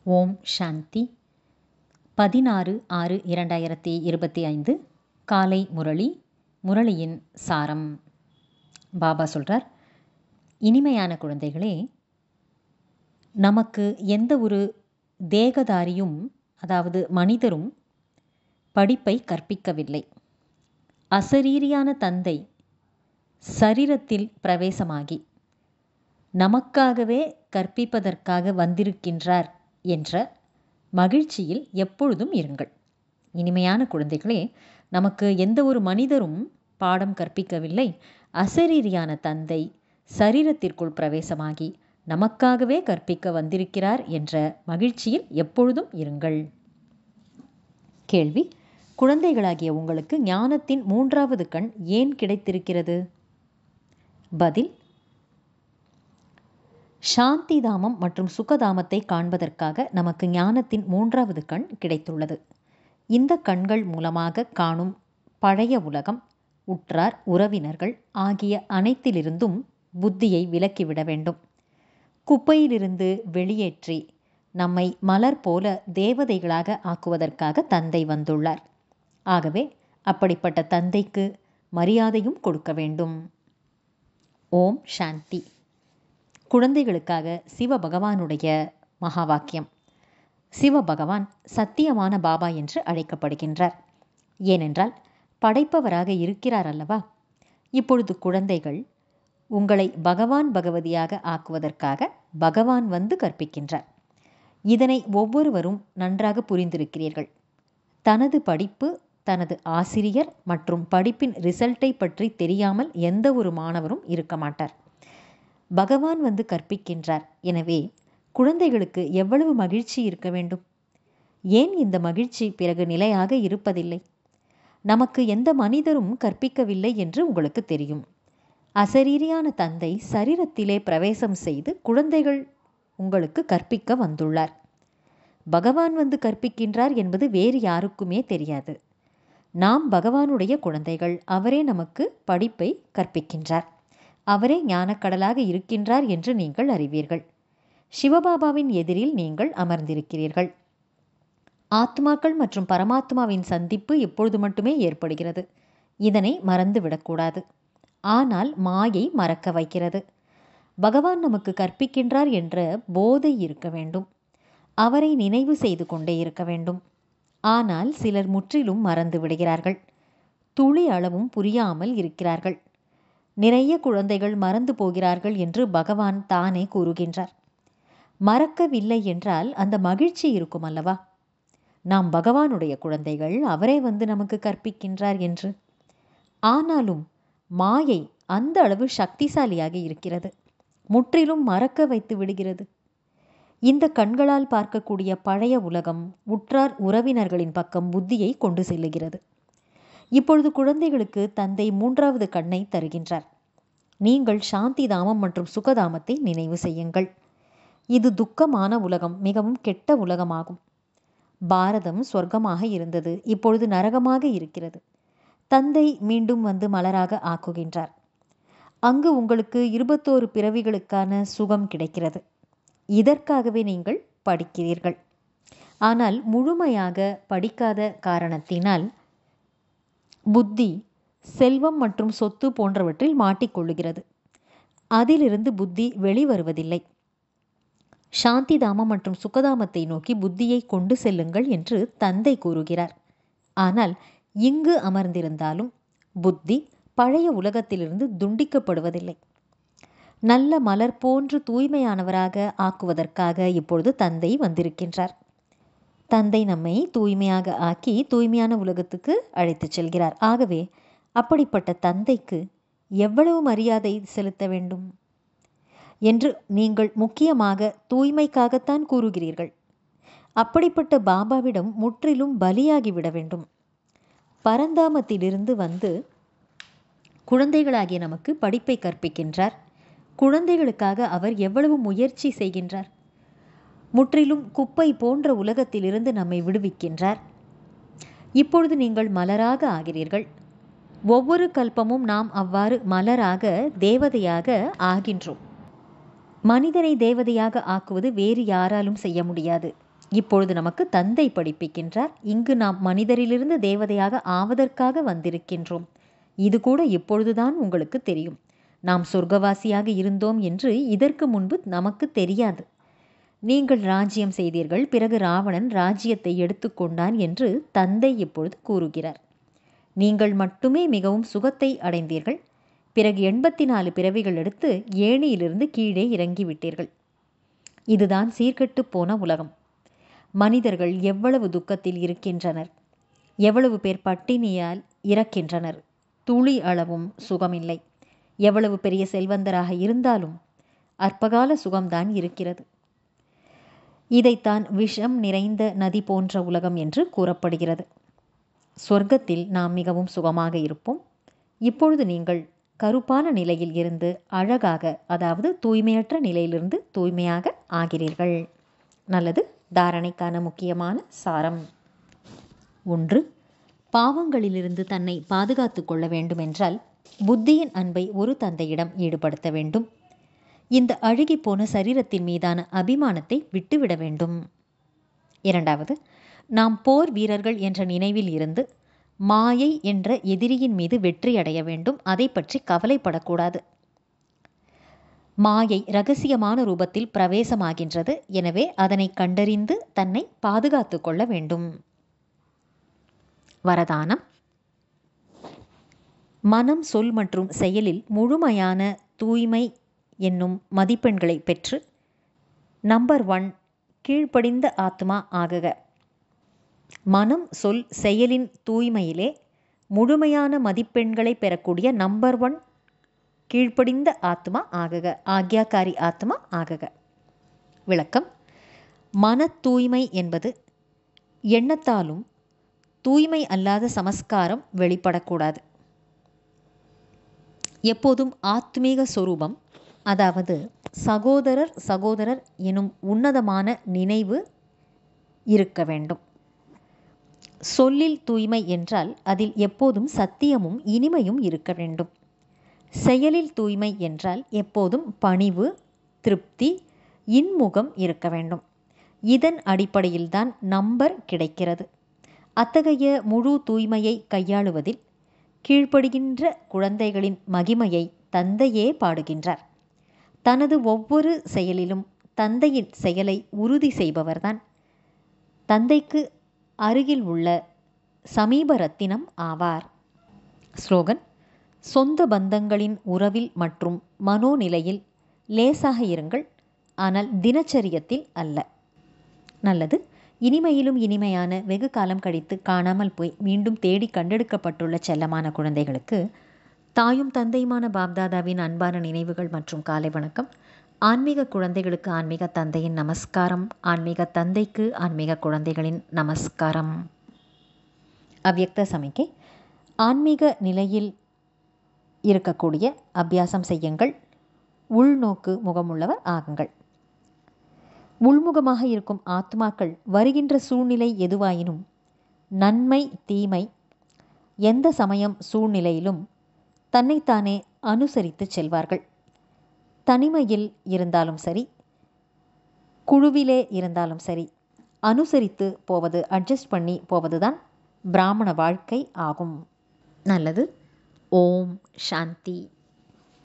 ஓம் சாந்தி. 16/6/2025 காலை முரளி. முரளியின் சாரம். பாபா சொல்கிறார், இனிமையான குழந்தைகளே, நமக்கு எந்த ஒரு தேகதாரியும், அதாவது மனிதரும் படிப்பை கற்பிக்கவில்லை. அசரீரியான தந்தை சரீரத்தில் பிரவேசமாகி நமக்காகவே கற்பிப்பதற்காக வந்திருக்கின்றார் என்ற மகிழ்ச்சியில் எப்பொழுதும் இருங்கள். இனிமையான குழந்தைகளே, நமக்கு எந்த ஒரு மனிதரும் பாடம் கற்பிக்கவில்லை. அசரீரியான தந்தை சரீரத்திற்குள் பிரவேசமாகி நமக்காகவே கற்பிக்க வந்திருக்கிறார் என்ற மகிழ்ச்சியில் எப்பொழுதும் இருங்கள். கேள்வி: குழந்தைகளாகிய உங்களுக்கு ஞானத்தின் 3வது கண் ஏன் கிடைத்திருக்கிறது? பதில்: சாந்தி தாமம் மற்றும் சுகதாமத்தை காண்பதற்காக நமக்கு ஞானத்தின் 3வது கண் கிடைத்துள்ளது. இந்த கண்கள் மூலமாக காணும் பழைய உலகம், உற்றார், உறவினர்கள் ஆகிய அனைத்திலிருந்தும் புத்தியை விலக்கிவிட வேண்டும். குப்பையிலிருந்து வெளியேற்றி நம்மை மலர் போல தேவதைகளாக ஆக்குவதற்காக தந்தை வந்துள்ளார். ஆகவே அப்படிப்பட்ட தந்தைக்கு மரியாதையும் கொடுக்க வேண்டும். ஓம் சாந்தி. குழந்தைகளுக்காக சிவபகவானுடைய மகா வாக்கியம். சிவபகவான் சத்தியமான பாபா என்று அழைக்கப்படுகின்றார். ஏனென்றால் படைப்பவராக இருக்கிறார் அல்லவா. இப்பொழுது குழந்தைகள் உங்களை பகவான் பகவதியாக ஆக்குவதற்காக பகவான் வந்து கற்பிக்கின்றார். இதனை ஒவ்வொருவரும் நன்றாக புரிந்திருக்கிறீர்கள். தனது படிப்பு, தனது ஆசிரியர் மற்றும் படிப்பின் ரிசல்ட்டை பற்றி தெரியாமல் எந்த ஒரு மாணவரும் இருக்க மாட்டார். பகவான் வந்து கற்பிக்கின்றார். எனவே குழந்தைகளுக்கு எவ்வளவு மகிழ்ச்சி இருக்க வேண்டும். ஏன் இந்த மகிழ்ச்சி பிறகு நிலையாக இருப்பதில்லை? நமக்கு எந்த மனிதரும் கற்பிக்கவில்லை என்று உங்களுக்கு தெரியும். அசரீரியான தந்தை சரீரத்திலே பிரவேசம் செய்து குழந்தைகள் உங்களுக்கு கற்பிக்க வந்துள்ளார். பகவான் வந்து கற்பிக்கின்றார் என்பது வேறு யாருக்குமே தெரியாது. நாம் பகவானுடைய குழந்தைகள். அவரே நமக்கு படிப்பை கற்பிக்கின்றார். அவரே ஞானக்கடலாக இருக்கின்றார் என்று நீங்கள் அறிவீர்கள். சிவபாபாவின் எதிரில் நீங்கள் அமர்ந்திருக்கிறீர்கள். ஆத்மாக்கள் மற்றும் பரமாத்மாவின் சந்திப்பு இப்பொழுது மட்டுமே ஏற்படுகிறது. இதனை மறந்துவிடக்கூடாது. ஆனால் மாயை மறக்க வைக்கிறது. பகவான் நமக்கு கற்பிக்கின்றார் என்ற போதை இருக்க வேண்டும். அவரை நினைவு செய்து கொண்டே இருக்க வேண்டும். ஆனால் சிலர் முற்றிலும் மறந்து விடுகிறார்கள். துளி அளவும் புரியாமல் இருக்கிறார்கள். நிறைய குழந்தைகள் மறந்து போகிறார்கள் என்று பகவான் தானே கூறுகின்றார். மறக்கவில்லை என்றால் அந்த மகிழ்ச்சி இருக்கும் அல்லவா. நாம் பகவானுடைய குழந்தைகள், அவரே வந்து நமக்கு கற்பிக்கின்றார் என்று. ஆனாலும் மாயை அந்த அளவு சக்திசாலியாக இருக்கிறது. முற்றிலும் மறக்க வைத்து விடுகிறது. இந்த கண்களால் பார்க்கக்கூடிய பழைய உலகம் உற்றார் உறவினர்களின் பக்கம் புத்தியை கொண்டு செல்லுகிறது. இப்பொழுது குழந்தைகளுக்கு தந்தை 3வது கண்ணை தருகின்றார். நீங்கள் சாந்தி தாமம் மற்றும் சுகதாமத்தை நினைவு செய்யுங்கள். இது துக்கமான உலகம், மிகவும் கெட்ட உலகமாகும். பாரதம் சொர்க்கமாக இருந்தது, இப்பொழுது நரகமாக இருக்கிறது. தந்தை மீண்டும் வந்து மலராக ஆக்குகின்றார். அங்கு உங்களுக்கு 21 பிறவிகளுக்கான சுகம் கிடைக்கிறது. இதற்காகவே நீங்கள் படிக்கிறீர்கள். ஆனால் முழுமையாக படிக்காத காரணத்தினால் புத்தி செல்வம் மற்றும் சொத்து போன்றவற்றில் மாட்டிக்கொள்ளுகிறது. அதிலிருந்து புத்தி வெளிவருவதில்லை. சாந்தி தாமம் மற்றும் சுகதாமத்தை நோக்கி புத்தியை கொண்டு செல்லுங்கள் என்று தந்தை கூறுகிறார். ஆனால் இங்கு அமர்ந்திருந்தாலும் புத்தி பழைய உலகத்திலிருந்து துண்டிக்கப்படுவதில்லை. நல்ல மலர் போன்று தூய்மையானவராக ஆக்குவதற்காக இப்பொழுது தந்தை வந்திருக்கின்றார். தந்தை நம்மை தூய்மையாக ஆக்கி தூய்மையான உலகத்துக்கு அழைத்து செல்கிறார். ஆகவே அப்படிப்பட்ட தந்தைக்கு எவ்வளவு மரியாதை செலுத்த வேண்டும் என்று நீங்கள் முக்கியமாக தூய்மைக்காகத்தான் கூறுகிறீர்கள். அப்படிப்பட்ட பாபாவிடம் முற்றிலும் பலியாகிவிட வேண்டும். பரந்தாமத்திலிருந்து வந்து குழந்தைகளாகிய நமக்கு படிப்பை கற்பிக்கின்றார். குழந்தைகளுக்காக அவர் எவ்வளவு முயற்சி செய்கின்றார். முற்றிலும் குப்பை போன்ற உலகத்திலிருந்து நம்மை விடுவிக்கின்றார். இப்பொழுது நீங்கள் மலராக ஆகிறீர்கள். ஒவ்வொரு கல்பமும் நாம் அவ்வாறு மலராக தேவதையாக ஆகின்றோம். மனிதனை தேவதையாக ஆக்குவது வேறு யாராலும் செய்ய முடியாது. இப்பொழுது நமக்கு தந்தை படிப்பிக்கின்றார். இங்கு நாம் மனிதரிலிருந்து தேவதையாக ஆவதற்காக வந்திருக்கின்றோம். இது கூட இப்பொழுதுதான் உங்களுக்கு தெரியும். நாம் சொர்க்கவாசியாக இருந்தோம் என்று இதற்கு முன்பு நமக்கு தெரியாது. நீங்கள் ராஜ்யம் செய்தீர்கள், பிறகு ராவணன் ராஜ்யத்தை எடுத்துக்கொண்டான் என்று தந்தை இப்பொழுது கூறுகிறார். நீங்கள் மட்டுமே மிகவும் சுகத்தை அடைந்தீர்கள். பிறகு 84 பிறவிகள் எடுத்து ஏணியிலிருந்து கீழே இறங்கிவிட்டீர்கள். இதுதான் சீர்கெட்டு போன உலகம். மனிதர்கள் எவ்வளவு துக்கத்தில் இருக்கின்றனர், எவ்வளவு பேர் பட்டினியால் இறக்கின்றனர். துளி அளவும் சுகமில்லை. எவ்வளவு பெரிய செல்வந்தராக இருந்தாலும் அற்பகால சுகம்தான் இருக்கிறது. இதைத்தான் விஷம் நிறைந்த நதி போன்ற உலகம் என்று கூறப்படுகிறது. சொர்க்கத்தில் நாம் மிகவும் சுகமாக இருப்போம். இப்பொழுது நீங்கள் கருப்பான நிலையில் இருந்து அழகாக, அதாவது தூய்மையற்ற நிலையிலிருந்து தூய்மையாக ஆகிறீர்கள். நல்லது. தாரணைக்கான முக்கியமான சாரம்: 1. பாவங்களிலிருந்து தன்னை பாதுகாத்து கொள்ள வேண்டுமென்றால் புத்தியின் அன்பை ஒரு தந்தையிடம் ஈடுபடுத்த வேண்டும். இந்த அழுகிப்போன சரீரத்தின் மீதான அபிமானத்தை விட்டுவிட வேண்டும். 2. நாம் போர் வீரர்கள் என்ற நினைவில் இருந்து மாயை என்ற எதிரியின் மீது வெற்றி அடைய வேண்டும். அதை பற்றி கவலைப்படக்கூடாது. மாயை இரகசியமான ரூபத்தில் பிரவேசமாகின்றது. எனவே அதனை கண்டறிந்து தன்னை பாதுகாத்து கொள்ள வேண்டும். வரதானம்: மனம், சொல் மற்றும் செயலில் முழுமையான தூய்மை என்னும் மதிப்பெண்களை பெற்று நம்பர் 1 கீழ்ப்படிந்த ஆத்மா ஆகுக. மனம், சொல், செயலின் தூய்மையிலே முழுமையான மதிப்பெண்களை பெறக்கூடிய நம்பர் 1 கீழ்ப்படிந்த ஆத்மா ஆகுக. ஆக்யாக்காரி ஆத்மா ஆகுக. விளக்கம்: மன தூய்மை என்பது எண்ணத்தாலும் தூய்மை அல்லாத சமஸ்காரம் வெளிப்படக்கூடாது. எப்போதும் ஆத்மீக சொரூபம், அதாவது சகோதரர் எனும் உன்னதமான நினைவு இருக்க வேண்டும். சொல்லில் தூய்மை என்றால் அதில் எப்போதும் சத்தியமும் இனிமையும் இருக்க வேண்டும். செயலில் தூய்மை என்றால் எப்போதும் பணிவு, திருப்தி, இன்முகம் இருக்க வேண்டும். இதன் அடிப்படையில்தான் நம்பர் கிடைக்கிறது. அத்தகைய முழு தூய்மையை கையாளுவதில் கீழ்ப்படுகின்ற குழந்தைகளின் மகிமையை தந்தையே பாடுகின்றார். தனது ஒவ்வொரு செயலிலும் தந்தையின் செயலை உறுதி செய்பவர்தான் தந்தைக்கு அருகில் உள்ள சமீப ரத்தினம் ஆவார். ஸ்லோகன்: சொந்த பந்தங்களின் உறவில் மற்றும் மனோநிலையில் லேசாக இருங்கள், ஆனால் தினச்சரியத்தில் அல்ல. நல்லது. இனிமையிலும் இனிமையான, வெகு காலம் கழித்து காணாமல் போய் மீண்டும் தேடி கண்டெடுக்கப்பட்டுள்ள செல்லமான குழந்தைகளுக்கு தாயும் தந்தையுமான பாப்தாதாவின் அன்பான நினைவுகள் மற்றும் காலை வணக்கம். ஆன்மீக குழந்தைகளுக்கு ஆன்மீக தந்தையின் நமஸ்காரம். ஆன்மீக தந்தைக்கு ஆன்மீக குழந்தைகளின் நமஸ்காரம். அவ்யக்த சமிக்கை: ஆன்மீக நிலையில் இருக்கக்கூடிய அபியாசம் செய்யுங்கள். உள்நோக்கு முகமுள்ளவர் ஆகுங்கள். உள்முகமாக இருக்கும் ஆத்மாக்கள் வருகின்ற சூழ்நிலை எதுவாயினும் நன்மை தீமை எந்த சமயம் சூழ்நிலையிலும் தன்னைத்தானே அனுசரித்து செல்வார்கள். தனிமையில் இருந்தாலும் சரி, குழுவிலே இருந்தாலும் சரி, அனுசரித்து போவது, அட்ஜஸ்ட் பண்ணி போவதுதான் பிராமண வாழ்க்கை ஆகும். நல்லது. ஓம் சாந்தி.